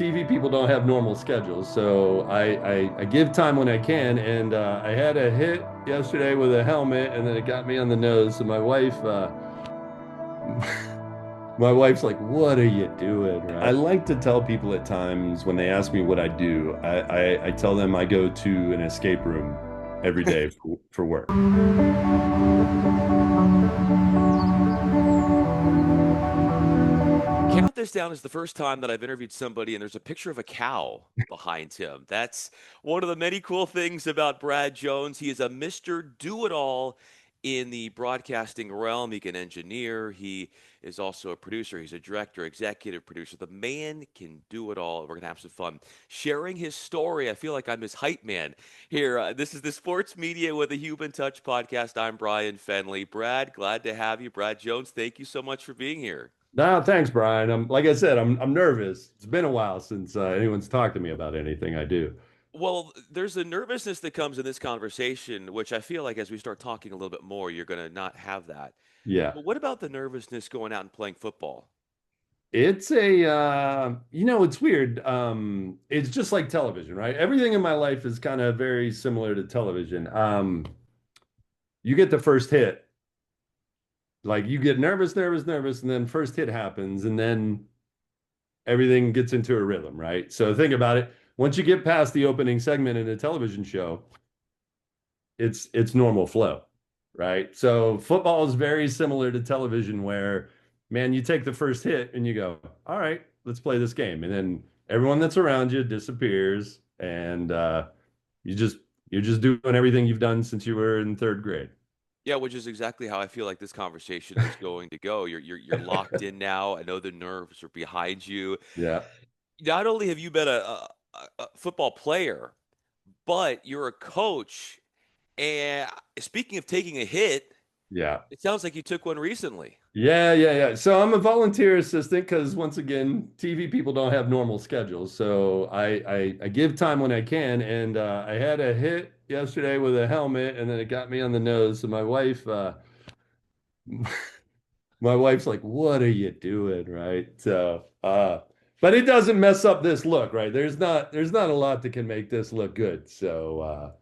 TV people don't have normal schedules, so I give time when I can. And I had a hit yesterday with a helmet, and then it got me on the nose. So my wife's like, "What are you doing?" Right? I like to tell people at times when they ask me what I do, I tell them I go to an escape room every day for work. Count this down as the first time that I've interviewed somebody and there's a picture of a cow behind him. That's one of the many cool things about Brad Jones. He is a Mr. Do-It-All in the broadcasting realm. He can engineer. He is also a producer. He's a director, executive producer. The man can do it all. We're going to have some fun sharing his story. I feel like I'm his hype man here. This is the Sports Media with a Human Touch podcast. I'm Bryan Fenley. Brad, glad to have you. Brad Jones, thank you so much for being here. No, thanks, Brian. Like I said, I'm nervous. It's been a while since anyone's talked to me about anything I do. Well, there's a nervousness that comes in this conversation, which I feel like as we start talking a little bit more, you're going to not have that. Yeah. But what about the nervousness going out and playing football? It's a it's weird. It's just like television, right? Everything in my life is kind of very similar to television. You get the first hit, like you get nervous, and then first hit happens, and then everything gets into a rhythm, right? So think about it. Once you get past the opening segment in a television show, it's normal flow, right? So football is very similar to television where, man, you take the first hit and you go, all right, let's play this game. And then everyone that's around you disappears and you just you're just doing everything you've done since you were in third grade. Yeah, which is exactly how I feel like this conversation is going to go. You're locked in now. I know the nerves are behind you. Yeah. Not only have you been a football player, but you're a coach. And speaking of taking a hit, Yeah. it sounds like you took one recently. Yeah. So I'm a volunteer assistant because once again, TV people don't have normal schedules. So I give time when I can, and I had a hit yesterday with a helmet, and then it got me on the nose. So my wife's like, "What are you doing?" Right? So but it doesn't mess up this look, right? There's not a lot that can make this look good. So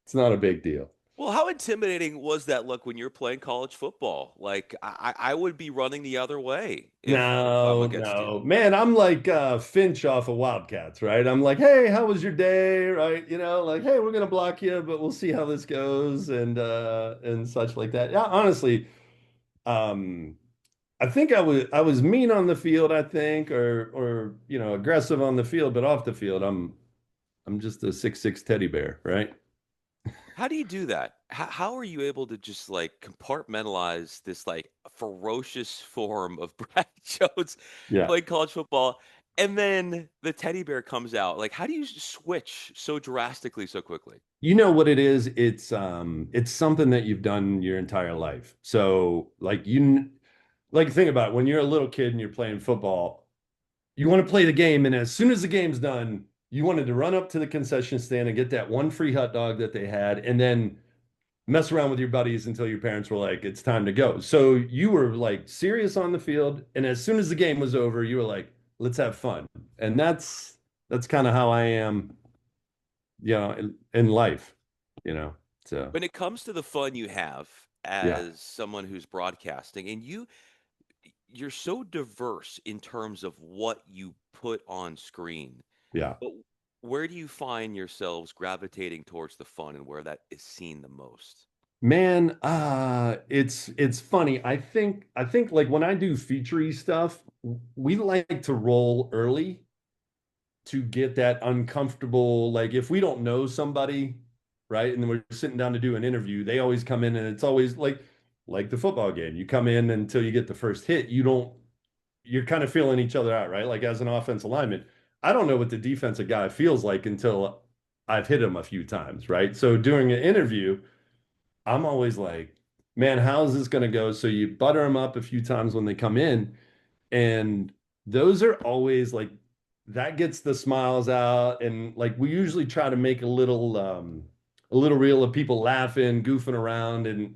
it's not a big deal. Well, how intimidating was that look when you're playing college football? Like I would be running the other way if I'm No, against you. no. Man, I'm like Finch off of Wildcats, right? I'm like, hey, how was your day? Right? Like, hey, we're gonna block you, but we'll see how this goes and such like that. Yeah, honestly, um, I think I was mean on the field, I think, or aggressive on the field, but off the field, I'm just a 6'6" teddy bear, right? How do you do that? How are you able to just like compartmentalize this like ferocious form of Brad Jones Yeah. playing college football, and then the teddy bear comes out? Like, how do you switch so drastically so quickly? You know what it is? It's something that you've done your entire life. So like think about it. When you're a little kid and you're playing football, you want to play the game, and as soon as the game's done, you wanted to run up to the concession stand and get that one free hot dog that they had, and then mess around with your buddies until your parents were like, it's time to go. So you were like serious on the field, and as soon as the game was over, you were like, let's have fun. And that's kind of how I am, in life, you know. So When it comes to the fun you have yeah, as someone who's broadcasting, and you're so diverse in terms of what you put on screen. yeah. But where do you find yourselves gravitating towards the fun and where that is seen the most? Man, it's funny. I think like when I do featurey stuff, we like to roll early to get that uncomfortable, like if we don't know somebody, right? And then we're sitting down to do an interview, they always come in and it's always like the football game. You come in until you get the first hit, you're kind of feeling each other out, right? Like as an offensive lineman, I don't know what the defensive guy feels like until I've hit him a few times, right? So during an interview, I'm always like, man, how's this going to go? So you butter them up a few times when they come in, and those are always like that gets the smiles out, and like we usually try to make a little reel of people laughing, goofing around, and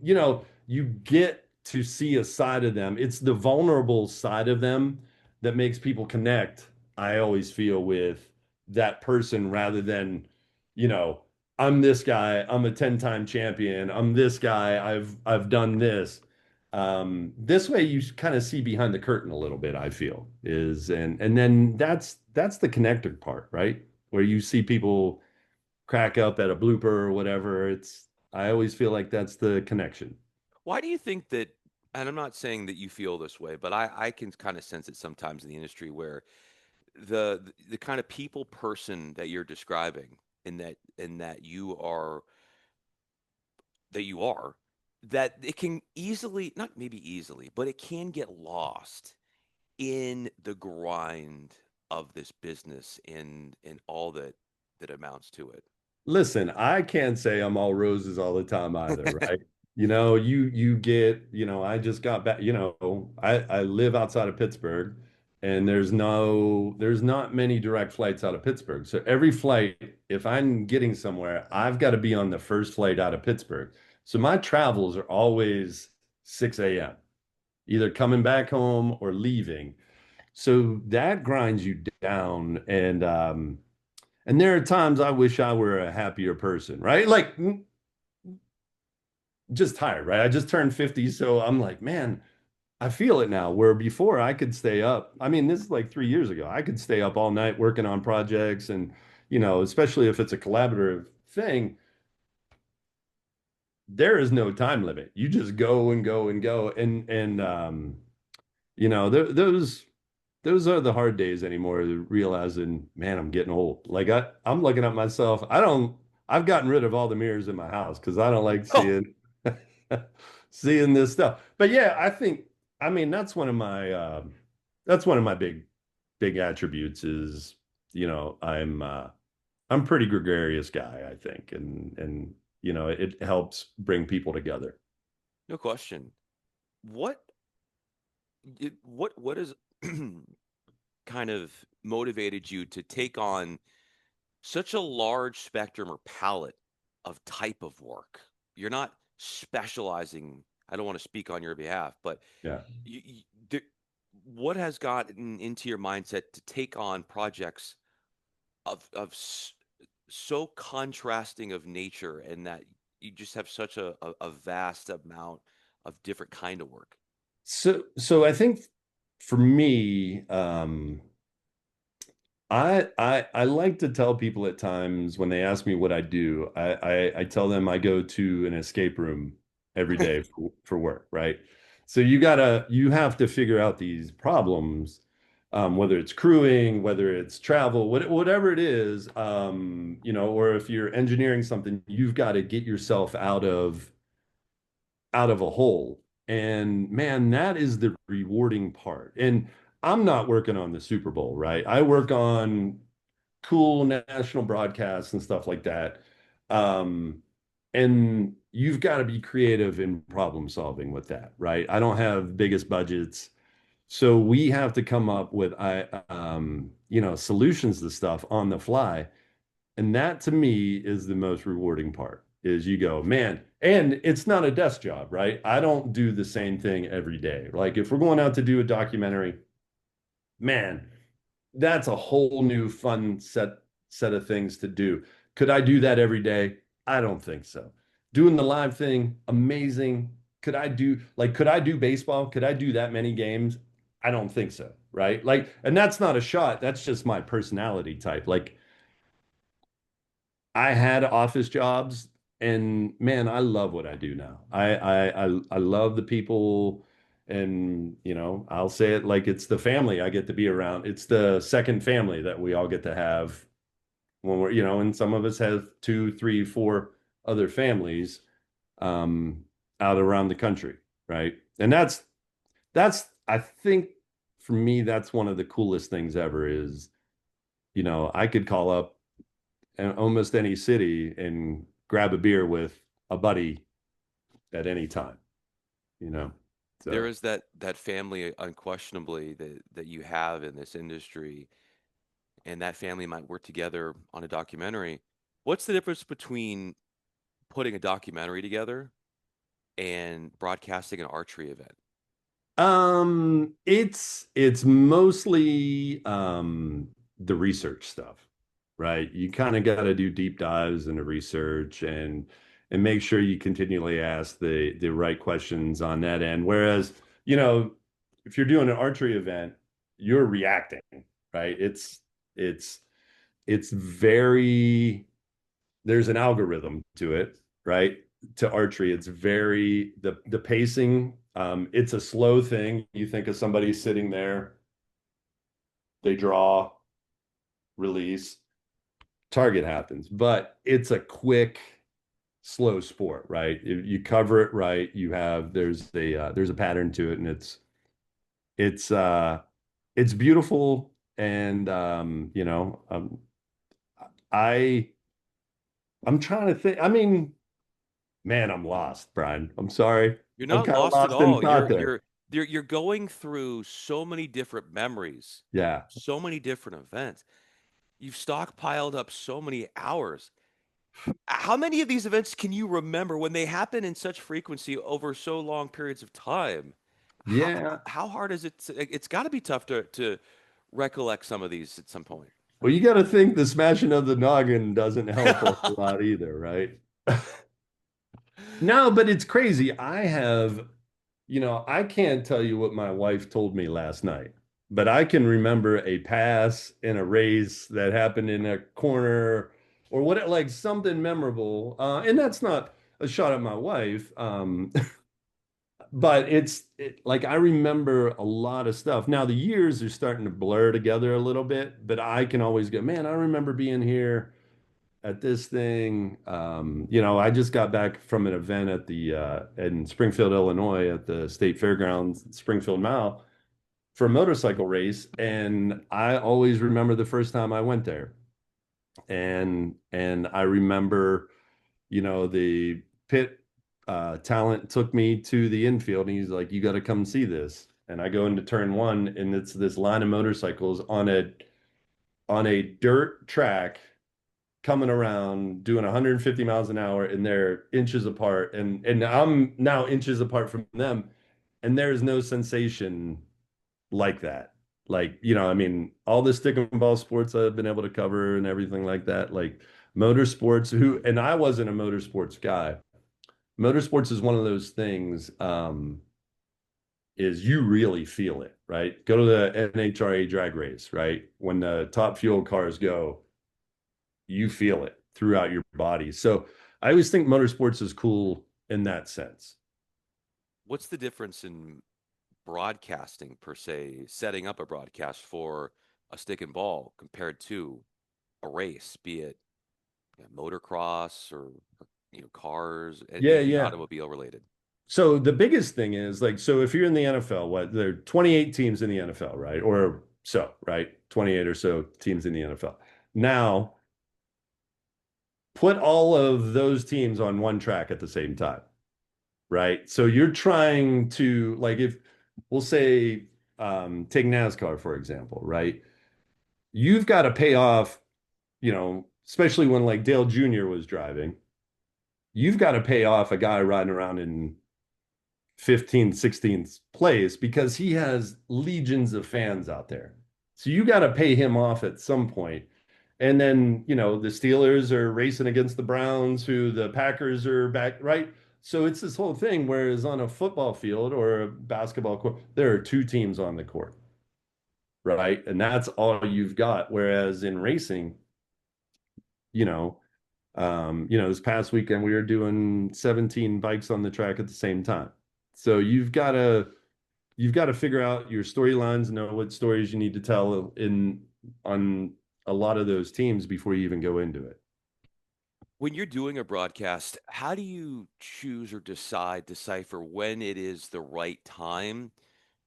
you get to see a side of them. It's the vulnerable side of them that makes people connect I always feel with that person rather than, you know, I'm this guy, I'm a 10-time champion, I'm this guy, I've done this. This way you kind of see behind the curtain a little bit, I feel, is and then that's the connector part, right? Where you see people crack up at a blooper or whatever. It's I always feel like that's the connection. Why do you think that? And I'm not saying that you feel this way, but I can kind of sense it sometimes in the industry where the kind of people person that you're describing, in that you are, that it can easily, not maybe easily, but it can get lost in the grind of this business and all that amounts to Listen, I can't say I'm all roses all the time either, right? You get, I just got back, I live outside of Pittsburgh and there's not many direct flights out of Pittsburgh. So every flight, if I'm getting somewhere, I've got to be on the first flight out of Pittsburgh. So my travels are always 6 a.m., either coming back home or leaving. So that grinds you down and there are times I wish I were a happier person, right? Like just tired, right? I just turned 50, so I'm like, man, I feel it now. Where before I could stay up. I mean, this is like 3 years ago. I could stay up all night working on projects and, especially if it's a collaborative thing, there is no time limit. You just go and go and go. And those are the hard days anymore, realizing, man, I'm getting old. Like I'm looking at myself. I've gotten rid of all the mirrors in my house because I don't like it. seeing this stuff. But yeah, I mean, that's one of my big attributes is, I'm pretty gregarious guy, I think. And, it helps bring people together. No question. What what has kind of motivated you to take on such a large spectrum or palette of type of work? You're not specializing. I don't want to speak on your behalf, but Yeah. you, the, what has gotten into your mindset to take on projects so contrasting of nature, and that you just have such a vast amount of different kind of work? So I think for me, I like to tell people at times when they ask me what I do, I tell them I go to an escape room every day for work, right? So you have to figure out these problems, whether it's crewing, whether it's travel, whatever it is, or if you're engineering something, you've got to get yourself out of a hole. And man, that is the rewarding part. And I'm not working on the Super Bowl, right? I work on cool national broadcasts and stuff like that. Um, and you've got to be creative in problem solving with that, right? I don't have biggest budgets. So we have to come up with solutions to stuff on the fly. And that to me is the most rewarding part is you go, man, and it's not a desk job, right? I don't do the same thing every day. Like if we're going out to do a documentary, man, that's a whole new fun set of things to do. Could I do that every day? I don't think so. Doing the live thing, amazing. Could I do baseball? Could I do that many games? I don't think so, right? Like, and that's not a shot. That's just my personality type. Like I had office jobs and man, I love what I do now. I love the people and I'll say it like it's the family I get to be around. It's the second family that we all get to have when and some of us have two, three, four other families out around the country, right? And that's I think for me that's one of the coolest things ever is, I could call up almost any city and grab a beer with a buddy at any time, you know. There So is that family unquestionably that you have in this industry, and that family might work together on a documentary. What's the difference between putting a documentary together and broadcasting an archery event? It's mostly the research stuff, right? You kind of got to do deep dives into research and make sure you continually ask the right questions on that end. Whereas, you know, if you're doing an archery event, you're reacting, right? It's it's very there's an algorithm to it, right? To archery, it's very the pacing. It's a slow thing. You think of somebody sitting there, they draw, release, target happens, but it's a quick, slow sport, right? If you cover it right, you have there's a pattern to it, and it's uh it's beautiful, and I I'm trying to think. I mean, man, I'm lost, Brian. I'm sorry. You're I'm not kind of lost at lost in all. thought there. You're going through so many different memories, Yeah. so many different events. You've stockpiled up so many hours. How many of these events can you remember when they happen in such frequency over so long periods of time? How Yeah. how hard is it? It's got to be tough to recollect some of these at some point. Well, you got to think the smashing of the noggin doesn't help a whole lot either, right? No, but it's crazy. I can't tell you what my wife told me last night, but I can remember a pass in a race that happened in a corner or what, like something memorable. And that's not a shot at my wife. But like I remember a lot of stuff. Now the years are starting to blur together a little bit, but I can always go, man, I remember being here at this thing. I just got back from an event at the in Springfield, Illinois, at the State Fairgrounds, Springfield Mile, for a motorcycle race, and I always remember the first time I went there, and I remember, the pit talent took me to the infield, and he's like, "You got to come see this." And I go into turn one, and it's this line of motorcycles on a dirt track coming around doing 150 miles an hour, and they're inches apart, and I'm now inches apart from them, and there is no sensation like that. Like, I mean, all the stick and ball sports I've been able to cover and everything like that, like motorsports, and I wasn't a motorsports guy. Motorsports is one of those things, is you really feel it, right? Go to the NHRA drag race, right? When the top fuel cars go, you feel it throughout your body. So I always think motorsports is cool in that sense. What's the difference in broadcasting per se, setting up a broadcast for a stick and ball compared to a race, be it motocross or cars, Yeah, anything yeah. automobile related? So the biggest thing is like, so if you're in the NFL, what there are 28 teams in the NFL, right? Or so, right? 28 or so teams in the NFL. Now, put all of those teams on one track at the same time, right? So you're trying to, like, if we'll say, take NASCAR, for example, right? You've got to pay off, especially when like Dale Jr. was driving, you've got to pay off a guy riding around in 15th, 16th place because he has legions of fans out there. So you got to pay him off at some point. And then, the Steelers are racing against the Browns, who the Packers are back, right? So it's this whole thing. Whereas on a football field or a basketball court, there are two teams on the court, right? And that's all you've got. Whereas in racing, you know, this past weekend we were doing 17 bikes on the track at the same time. So you've got to figure out your storylines, know what stories you need to tell in on a lot of those teams before you even go into it. When you're doing a broadcast, how do you choose or decipher when it is the right time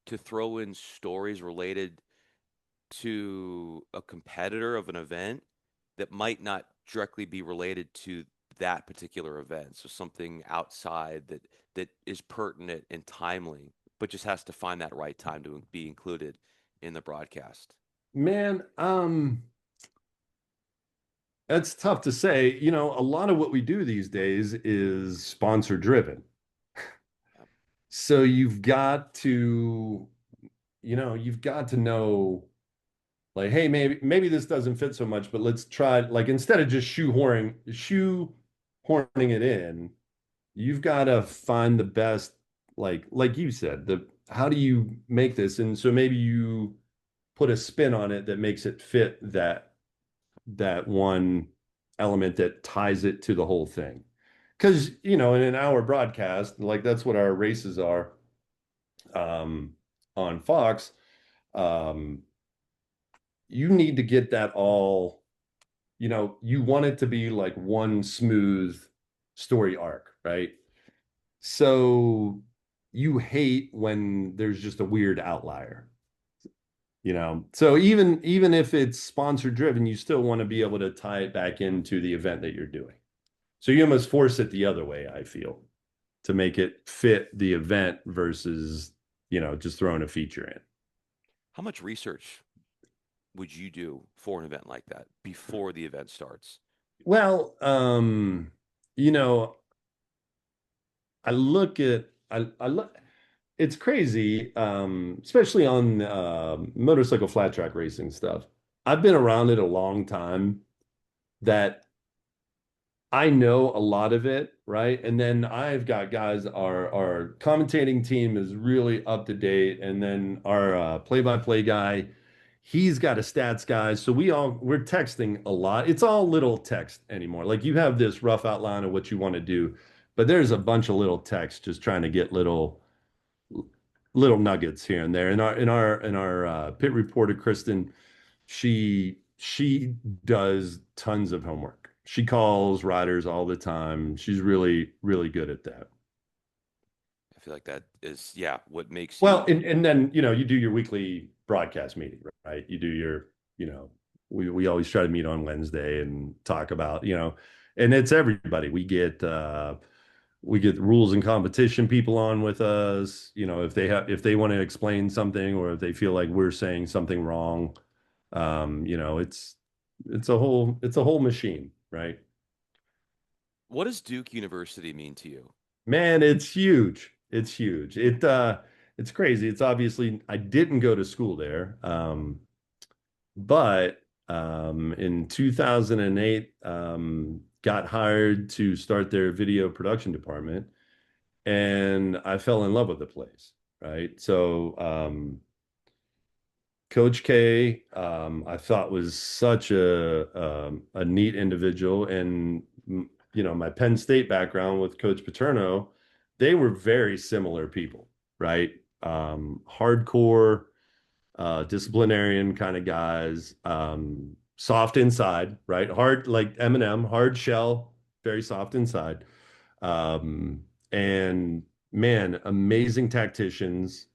to throw in stories related to a competitor of an event that might not directly be related to that particular event? So something outside that is pertinent and timely, but just has to find that right time to be included in the broadcast. Man, that's tough to say. A lot of what we do these days is sponsor driven. So you've got to, you've got to know like, hey, maybe this doesn't fit so much, but let's try like instead of just shoehorning it in, you've got to find the best, like you said, the how do you make this? And so maybe you put a spin on it that makes it fit that one element that ties it to the whole thing. Because, in an hour broadcast, like that's what our races are um, on Fox. Um, you need to get that all, you want it to be like one smooth story arc, right? So you hate when there's just a weird outlier, So even if it's sponsor driven, you still want to be able to tie it back into the event that you're doing. So you almost force it the other way, I feel, to make it fit the event versus, just throwing a feature in. How much research would you do for an event like that before the event starts? Well, you know, I look at I look it's crazy, especially on motorcycle flat track racing stuff. I've been around it a long time that I know a lot of it, right? And then I've got guys, our commentating team is really up to date, and then our play-by-play guy, he's got a stats guy. So we're texting a lot. It's all little text anymore. Like you have this rough outline of what you want to do, but there's a bunch of little text just trying to get little nuggets here and there. In our pit reporter, Kristen, she does tons of homework. She calls riders all the time. She's really, really good at that. I feel like that is, yeah, what makes Well, you. and then, you do your weekly broadcast meeting, right? You do your, we always try to meet on Wednesday and talk about, and it's everybody. We get rules and competition people on with us, if they want to explain something or if they feel like we're saying something wrong. It's a whole machine, right? What does Duke University mean to you? Man, it's huge. It's huge. It's crazy. It's obviously I didn't go to school there. But in 2008, got hired to start their video production department, and I fell in love with the place, right? So Coach K, I thought was such a neat individual, and my Penn State background with Coach Paterno, they were very similar people, right? Hardcore, disciplinarian kind of guys, soft inside, right? Hard like Eminem, hard shell, very soft inside, and man, amazing tacticians.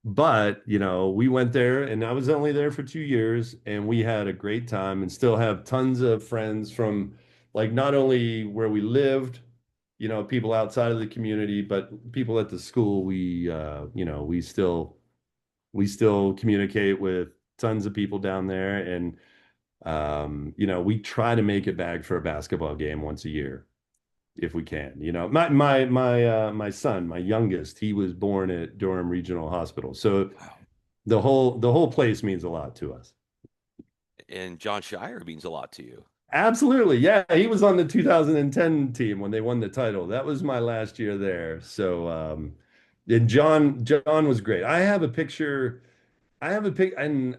But, we went there and I was only there for 2 years and we had a great time and still have tons of friends from like not only where we lived, people outside of the community, but people at the school. We still communicate with tons of people down there. And, we try to make it back for a basketball game once a year if we can. My son, my youngest, he was born at Durham Regional Hospital. So Wow. the whole place means a lot to us. And John Shire means a lot to you. Absolutely. Yeah, he was on the 2010 team when they won the title. That was my last year there. So and John was great. I have a pic and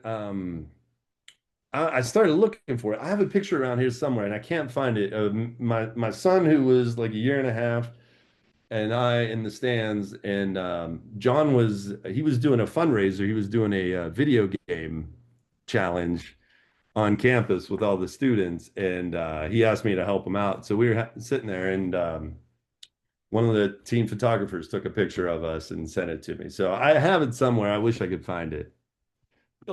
I started looking for it. I have a picture around here somewhere and I can't find it. My son who was like a year and a half and I in the stands, and John he was doing a fundraiser. He was doing a video game challenge on campus with all the students, and he asked me to help him out. So we were sitting there, and one of the team photographers took a picture of us and sent it to me. So I have it somewhere. I wish I could find it.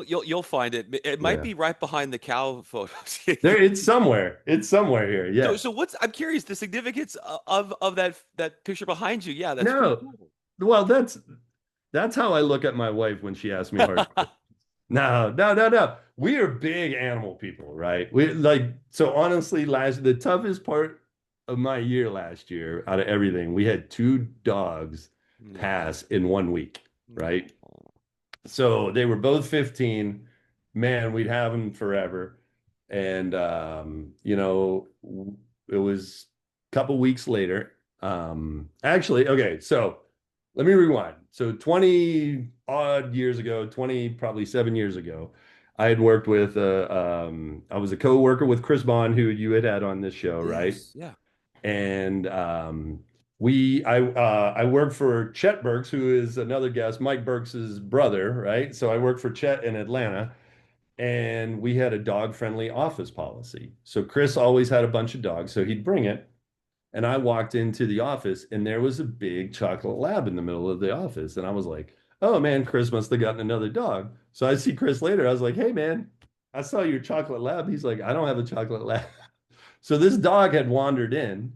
You'll find it. It might Yeah, be right behind the cow photos. there. It's somewhere. It's somewhere here. So Yeah. so what's I'm curious the significance of that picture behind you. Yeah, that's pretty No. cool. Well, that's how I look at my wife when she asks me hard questions. No, no, no, no. We are big animal people, right? We like so honestly, last the toughest part. of my year last year, out of everything, we had two dogs No. pass in 1 week, No. right? So they were both 15. Man, we'd have them forever. And it was a couple weeks later. Actually, okay, so let me rewind. So 20 odd years ago, 20 probably 7 years ago, I had worked with I was a co-worker with Chris Bond, who you had had on this show, right? Yes. Yeah. And I worked for Chet Burks, who is another guest, Mike Burks's brother, right? So I worked for Chet in Atlanta, and we had a dog-friendly office policy. So Chris always had a bunch of dogs, so he'd bring it. And I walked into the office, and there was a big chocolate lab in the middle of the office, and I was like, "Oh man, Chris must have gotten another dog." So I see Chris later. I was like, "Hey man, I saw your chocolate lab." He's like, "I don't have a chocolate lab." So this dog had wandered in.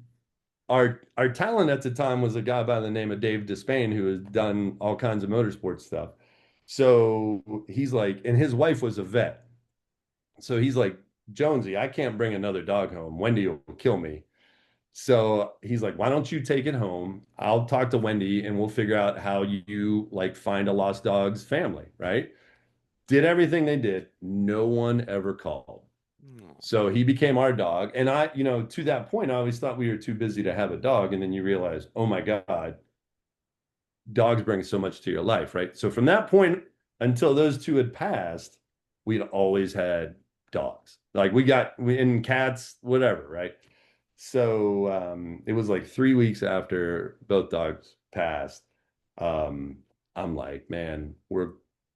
Our talent at the time was a guy by the name of Dave Despain, who has done all kinds of motorsports stuff. So he's like, and his wife was a vet. So he's like, Jonesy, I can't bring another dog home. Wendy will kill me. So he's like, why don't you take it home? I'll talk to Wendy and we'll figure out how you like find a lost dog's family, right? Did everything they did. No one ever called. No. So he became our dog. And to that point, I always thought we were too busy to have a dog. And then you realize, oh my God, dogs bring so much to your life, right? So from that point until those two had passed, we'd always had dogs. Like in cats, whatever, right? So it was like 3 weeks after both dogs passed. Um, I'm like, man,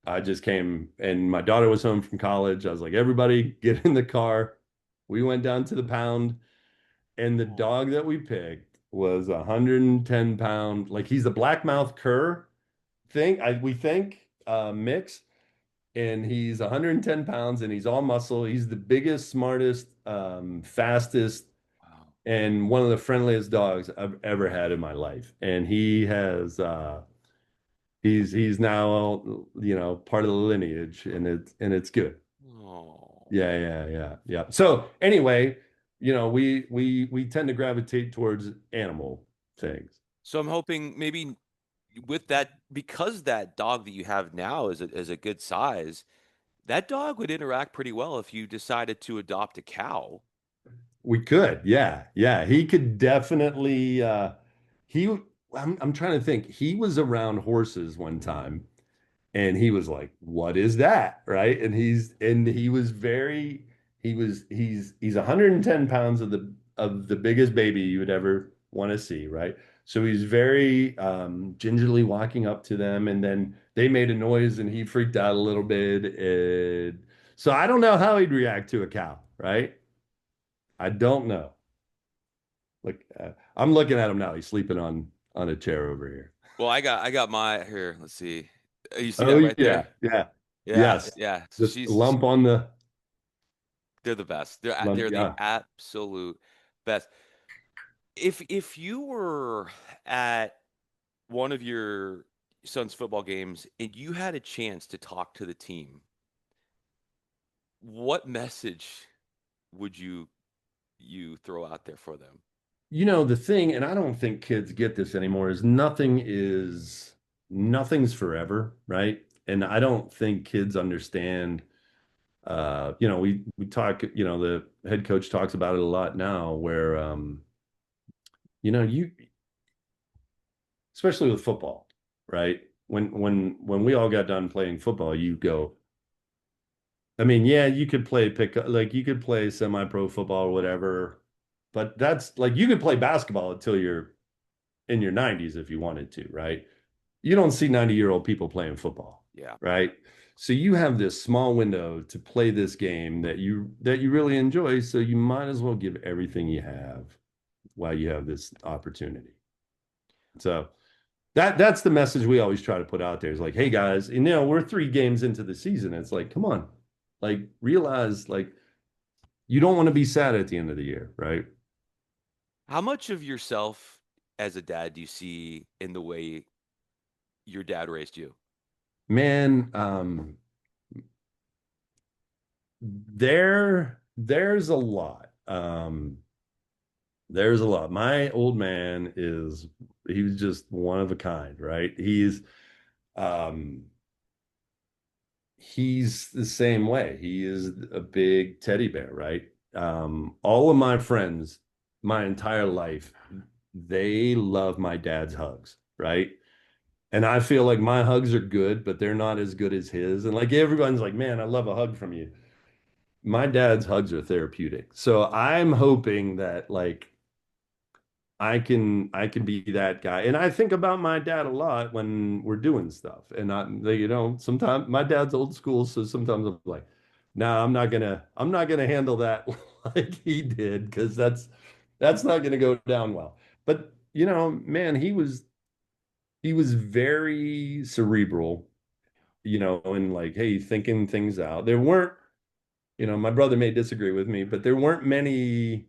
I just came and my daughter was home from college. I was like, everybody get in the car. We went down to the pound, and the dog that we picked was 110 pound, like he's a blackmouth cur we think mix, and he's 110 pounds and he's all muscle. He's the biggest, smartest, fastest, Wow. and one of the friendliest dogs I've ever had in my life. And he's now part of the lineage, and it's good. Oh. Yeah. So anyway, we tend to gravitate towards animal things. So I'm hoping maybe with that, because that dog that you have now is a good size, that dog would interact pretty well if you decided to adopt a cow. We could, yeah. He could definitely. He, I'm trying to think. He was around horses one time, and he was like, "What is that?" Right? And he was very. He's 110 pounds of the biggest baby you would ever want to see, right? So he's very gingerly walking up to them, and then they made a noise, and he freaked out a little bit. And so I don't know how he'd react to a cow, right? I don't know. Like I'm looking at him now. He's sleeping on a chair over here. Well, I got my here. Let's see. You see Oh that right yeah, there? yeah, Yeah, yes. yeah. So The lump on the they're the best. lump. They're the Yeah. absolute best. If you were at one of your son's football games and you had a chance to talk to the team, what message would you throw out there for them? The thing, and I don't think kids get this anymore, is nothing's forever, right? And I don't think kids understand. We talk. The head coach talks about it a lot now, where you especially with football, right? When we all got done playing football, you go. I mean, yeah, you could play pick like you could play semi-pro football or whatever, but that's like you could play basketball until you're in your 90s if you wanted to, right? You don't see 90-year-old people playing football, Yeah. right? So you have this small window to play this game that you really enjoy, so you might as well give everything you have while you have this opportunity. So that's the message we always try to put out there is like, hey guys, we're 3 games into the season. It's like, come on, like realize like you don't want to be sad at the end of the year, right? How much of yourself as a dad do you see in the way your dad raised you? Man, there's a lot. There's a lot. My old man is he was just one of a kind, right? Um he's the same way. He is a big teddy bear, right? All of my friends, my entire life, they love my dad's hugs, right? And I feel like my hugs are good, but they're not as good as his. And like everyone's like, man, I love a hug from you. My dad's hugs are therapeutic. So I'm hoping that like I can be that guy. And I think about my dad a lot when we're doing stuff. And sometimes my dad's old school, so sometimes I'm like, nah, I'm not gonna handle that like he did, because that's not gonna go down well. But man, he was very cerebral, and like, hey, thinking things out. There weren't, my brother may disagree with me, but there weren't many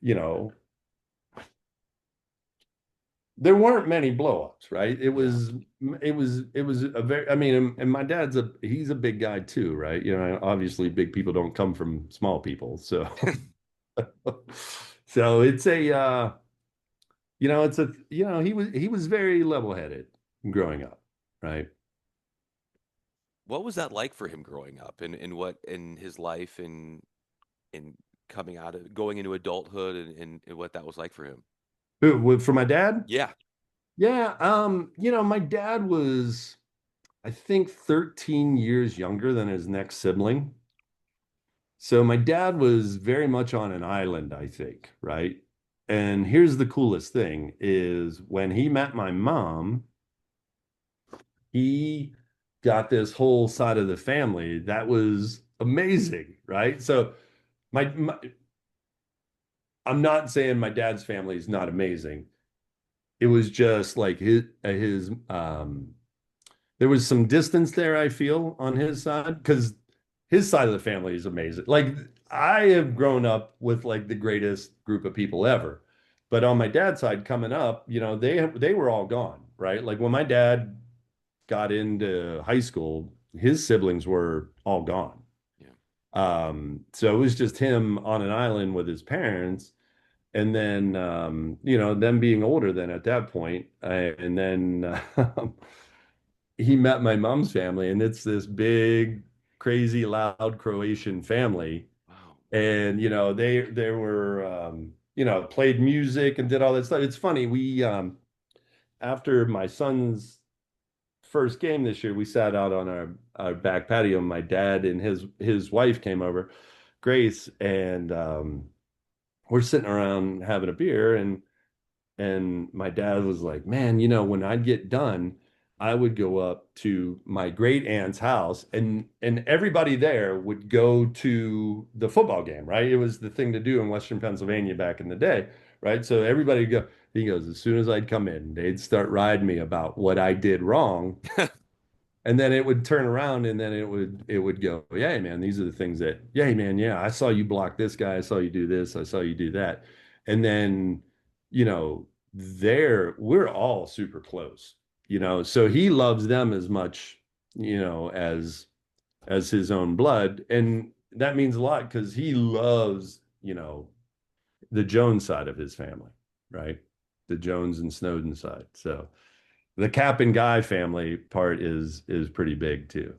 you know there weren't many blowups, right? It Yeah. was it was a very, I mean, and my dad's he's a big guy too, right? Obviously big people don't come from small people. So so it's a it's a he was very level-headed growing up, right? What was that like for him growing up and what in his life and coming out of going into adulthood and what that was like for him? For my dad? Yeah. Yeah, my dad was, I think, 13 years younger than his next sibling. So my dad was very much on an island, I think, right? And here's the coolest thing is when he met my mom, he got this whole side of the family that was amazing, right? So my I'm not saying my dad's family is not amazing. It was just like his there was some distance there, I feel, on his side, because his side of the family is amazing. Like, I have grown up with like the greatest group of people ever. But on my dad's side coming up, they were all gone, right? Like when my dad got into high school, his siblings were all gone. Yeah. So it was just him on an island with his parents. And then, them being older than at that point, and then he met my mom's family, and it's this big, crazy, loud Croatian family. Wow. And they were played music and did all that stuff. It's funny, we after my son's first game this year, we sat out on our back patio. My dad and his wife came over, Grace, and we're sitting around having a beer, and my dad was like, man, when I'd get done, I would go up to my great aunt's house, and everybody there would go to the football game, right? It was the thing to do in Western Pennsylvania back in the day, right? So everybody go, he goes, as soon as I'd come in, they'd start riding me about what I did wrong. And then it would turn around, and then it would go, yeah, hey, man, these are the things that, yeah, hey, man, yeah, I saw you block this guy, I saw you do this, I saw you do that. And then, we're all super close, so he loves them as much, as his own blood. And that means a lot because he loves, the Jones side of his family, right? The Jones and Snowden side. So the Cap and Guy family part is pretty big too.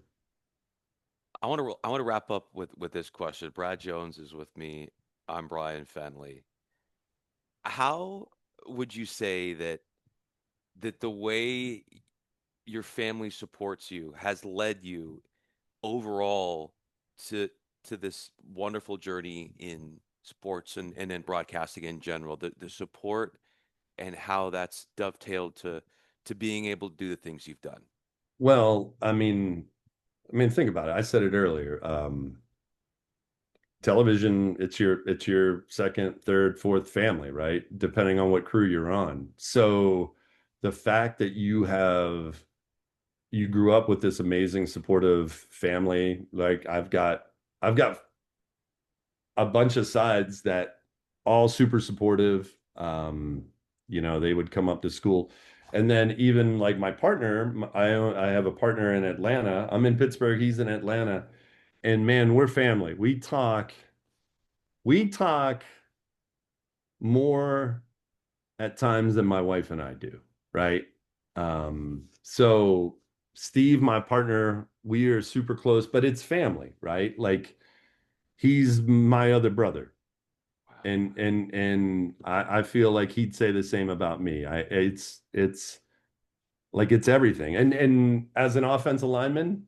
I want to wrap up with this question. Brad Jones is with me. I'm Bryan Fenley. How would you say that the way your family supports you has led you overall to to this wonderful journey in sports and in broadcasting in general, the support and how that's dovetailed to being able to do the things you've done. Well, I mean, think about it. I said it earlier. Television, it's your second, third, fourth family, right? Depending on what crew you're on. So the fact that you grew up with this amazing supportive family, like I've got a bunch of sides that all super supportive. They would come up to school. And then even like my partner, I have a partner in Atlanta. I'm in Pittsburgh, he's in Atlanta. And man, we're family. we talk more at times than my wife and I do, right? So Steve, my partner, we are super close, but it's family, right? Like he's my other brother. Wow. And I feel like he'd say the same about me. It's like it's everything. And as an offensive lineman,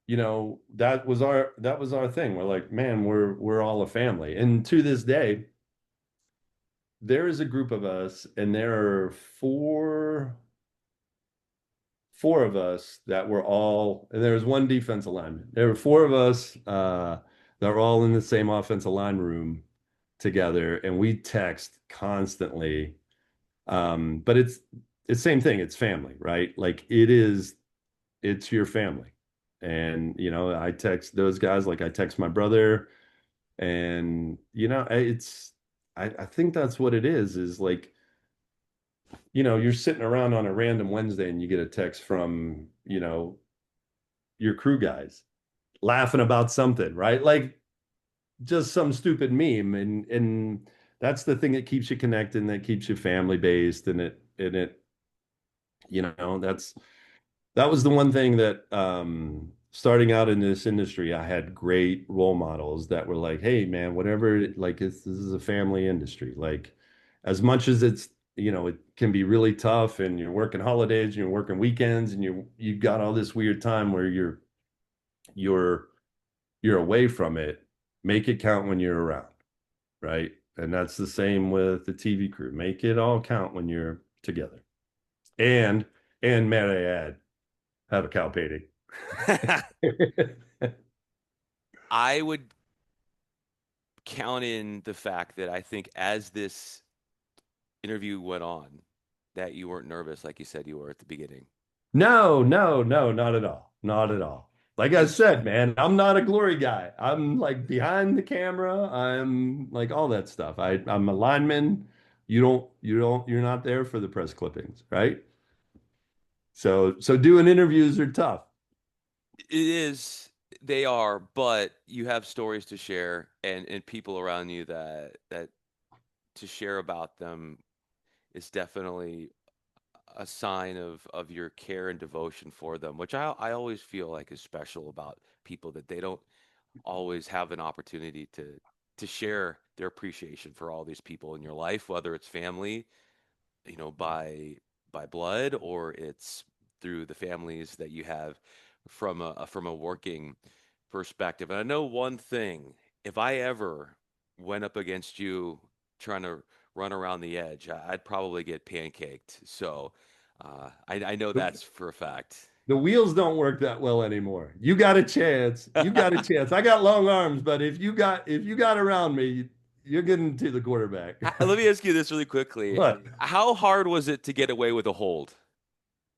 that was our thing. We're like, man, we're all a family. And to this day, there is a group of us, and there are four of us that were all, and there was one defensive lineman. There were four of us that were all in the same offensive line room together, and we text constantly. But it's same thing. It's family, right? Like it's your family. And I text those guys like I text my brother, and I think that's what it is like, you're sitting around on a random Wednesday and you get a text from, your crew guys laughing about something, right? Like just some stupid meme, and that's the thing that keeps you connected and that keeps you family based, and it that was the one thing that starting out in this industry, I had great role models that were like, hey man, whatever, like this is a family industry. Like as much as it can be really tough and you're working holidays and you're working weekends and you've got all this weird time where you're you're away from it, make it count when you're around, right? And that's the same with the TV crew. Make it all count when you're together. And and may I add, have a cow painting. I would count in the fact that I think as this interview went on, that you weren't nervous like you said you were at the beginning. No, no, no, not at all. Not at all. Like I And said, man, I'm not a glory guy. I'm like behind the camera. I'm like all that stuff. I'm a lineman. You're not there for the press clippings, right? So doing interviews are tough. it is, they are, but you have stories to share and people around you that to share about them is definitely a sign of your care and devotion for them, which I always feel like is special about people that they don't always have an opportunity to share their appreciation for all these people in your life, whether it's family, by blood, or it's through the families that you have from a working perspective. And I know one thing, if I ever went up against you trying to run around the edge, I'd probably get pancaked. So I know The, that's for a fact. the wheels don't work that well anymore. You got a chance. You got a chance. I got long arms, but if you got around me, you're getting to the quarterback. Let me ask you this really quickly. But How hard was it to get away with a hold?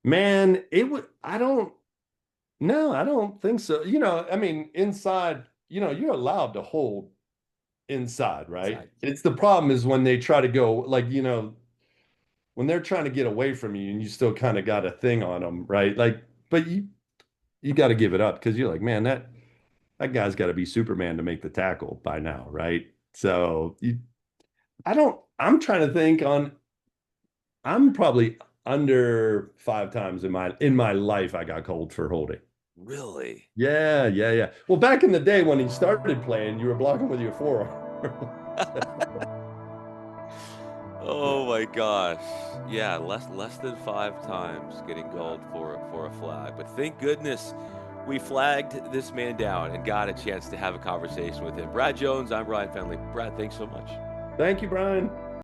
man, it would I don't no, I don't think so. I mean, inside, you're allowed to hold inside, right? Inside. It's the problem is when they try to go like, when they're trying to get away from you and you still kind of got a thing on them, right? Like, but you got to give it up because you're like, man, that guy's got to be Superman to make the tackle by now, right? So I'm trying to think I'm probably under 5 times in my life I got cold for holding. Really? Yeah, yeah, yeah. Well, back in the day when he started playing, you were blocking with your forearm. Oh my gosh. Yeah, less than 5 times getting called for a flag. But thank goodness we flagged this man down and got a chance to have a conversation with him. Brad Jones, I'm Bryan Fenley. Brad, thanks so much. Thank you, Brian.